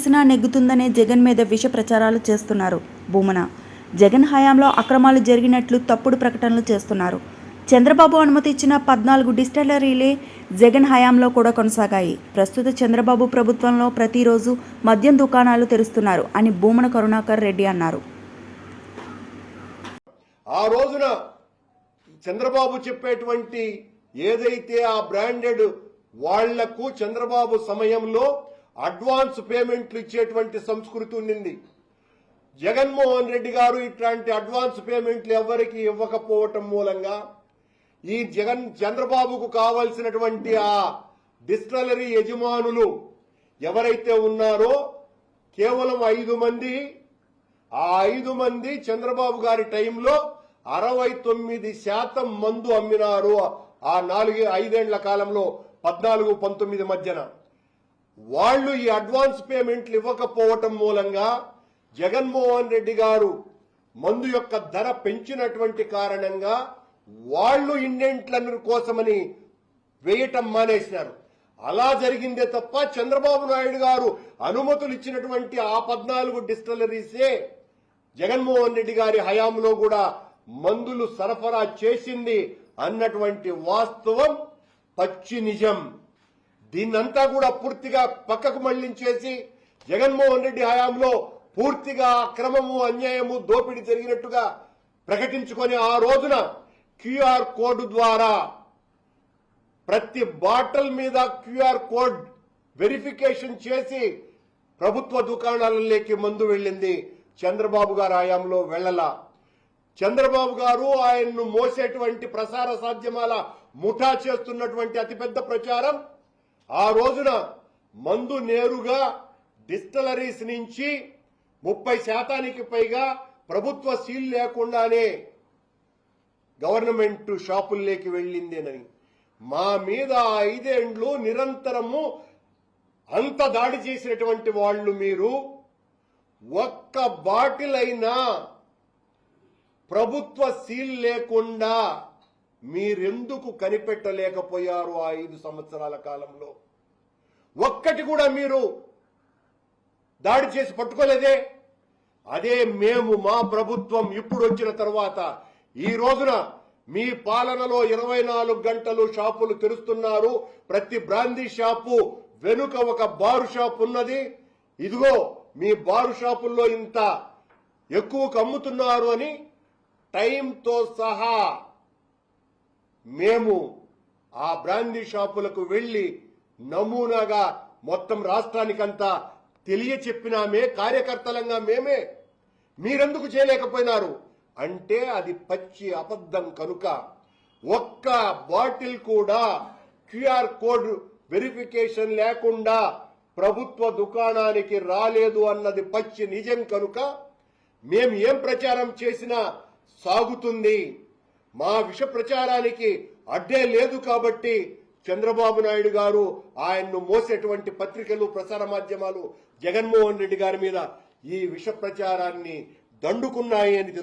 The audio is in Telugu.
చేసినా నెగ్గుతుందనే జగన్ మీద విష ప్రచారాలు చేస్తున్నారు భూమన. జగన్ హయాంలో అక్రమాలు జరిగినట్లు తప్పుడు ప్రకటనలు చేస్తున్నారు. చంద్రబాబు అనుమతి ఇచ్చిన 14 డిస్టిలరీలే జగన్ హయాంలో కూడా కొనసాగాయి. ప్రస్తుత చంద్రబాబు ప్రభుత్వంలో ప్రతిరోజు మద్యం దుకాణాలు తెరుస్తున్నారు అని భూమన కరుణాకర్ రెడ్డి అన్నారు. ఆ రోజున చంద్రబాబు చెప్పేటువంటి ఏదైతే ఆ బ్రాండెడ్ వాళ్లకు చంద్రబాబు సమయంలో అడ్వాన్స్ పేమెంట్లు ఇచ్చేటువంటి సంస్కృతి ఉండింది. జగన్మోహన్ రెడ్డి గారు ఇట్లాంటి అడ్వాన్స్ పేమెంట్లు ఎవరికి ఇవ్వకపోవటం మూలంగా ఈ చంద్రబాబుకు కావలసినటువంటి ఆ డిస్టిలరీ యజమానులు ఎవరైతే ఉన్నారో కేవలం 5 మంది, ఆ 5 మంది చంద్రబాబు గారి టైంలో 69% మందు అమ్మినారు. ఆ 4-5 ఏళ్ల కాలంలో 14-19 మధ్యన వాళ్ళు ఈ అడ్వాన్స్ పేమెంట్లు ఇవ్వకపోవటం మూలంగా జగన్మోహన్ రెడ్డి గారు మందు యొక్క ధర పెంచినటువంటి కారణంగా వాళ్ళు ఇండెంట్ల కోసమని వేయటం మానేసినారు. అలా జరిగిందే తప్ప చంద్రబాబు నాయుడు గారు అనుమతులు ఇచ్చినటువంటి ఆ 14 డిస్టిలరీసే జగన్మోహన్ రెడ్డి గారి హయాంలో కూడా మందులు సరఫరా చేసింది అన్నటువంటి వాస్తవం పచ్చి నిజం. దీన్నంతా కూడా పూర్తిగా పక్కకు మళ్లించేసి జగన్మోహన్ రెడ్డి హయాంలో పూర్తిగా అక్రమము, అన్యాయము, దోపిడీ జరిగినట్టుగా ప్రకటించుకొని ఆ రోజున క్యూఆర్ కోడ్ ద్వారా ప్రతి బాటిల్ మీద క్యూఆర్ కోడ్ వెరిఫికేషన్ చేసి ప్రభుత్వ దుకాణాలలోకి మందు వెళ్ళింది. చంద్రబాబు గారి హయాంలో వెళ్ళలా. చంద్రబాబు గారు ఆయన్ను మోసేటువంటి ప్రసార సాధ్యమాల ముఠా చేస్తున్నటువంటి అతిపెద్ద ప్రచారం ఆ రోజున మందు నేరుగా డిస్టిలరీస్ నుంచి 30% పైగా ప్రభుత్వ సీల్ లేకుండానే గవర్నమెంట్ షాపుల్లోకి వెళ్ళిందేనని మా మీద 5 ఏండ్లు నిరంతరము అంత దాడి చేసినటువంటి వాళ్ళు మీరు ఒక్క బాటిల్ అయినా ప్రభుత్వ సీల్ లేకుండా మీరెందుకు కనిపెట్టలేకపోయారు? ఆ 5 సంవత్సరాల కాలంలో ఒక్కటి కూడా మీరు దాడి చేసి పట్టుకోలేదే. అదే మేము మా ప్రభుత్వం ఇప్పుడు వచ్చిన తర్వాత ఈ రోజున మీ పాలనలో 24 గంటలు షాపులు తెరుస్తున్నారు. ప్రతి బ్రాందీ షాపు వెనుక ఒక బారు షాప్ ఉన్నది. ఇదిగో మీ బారు షాపుల్లో ఇంత ఎక్కువకు అమ్ముతున్నారు అని టైంతో సహా మేము ఆ బ్రాందీ షాపులకు వెళ్లి నమూనాగా మొత్తం రాష్ట్రానికంతా తెలియచెప్పినామే. కార్యకర్తలంగా మేమే. మీరెందుకు చేయలేకపోయినారు అంటే అది పచ్చి అబద్ధం. కనుక ఒక్క బాటిల్ కూడా క్యూఆర్ కోడ్ వెరిఫికేషన్ లేకుండా ప్రభుత్వ దుకాణానికి రాలేదు అన్నది పచ్చి నిజం. కనుక మేము ఏం ప్రచారం చేసినా సాగుతుంది. మా విష ప్రచారానికి అడ్డే లేదు. కాబట్టి చంద్రబాబు నాయుడు గారు ఆయన్ను మోసేటువంటి పత్రికలు, ప్రసార మాధ్యమాలు జగన్మోహన్ రెడ్డి గారి మీద ఈ విష ప్రచారాన్ని దండుకున్నాయి అని తెలుసు.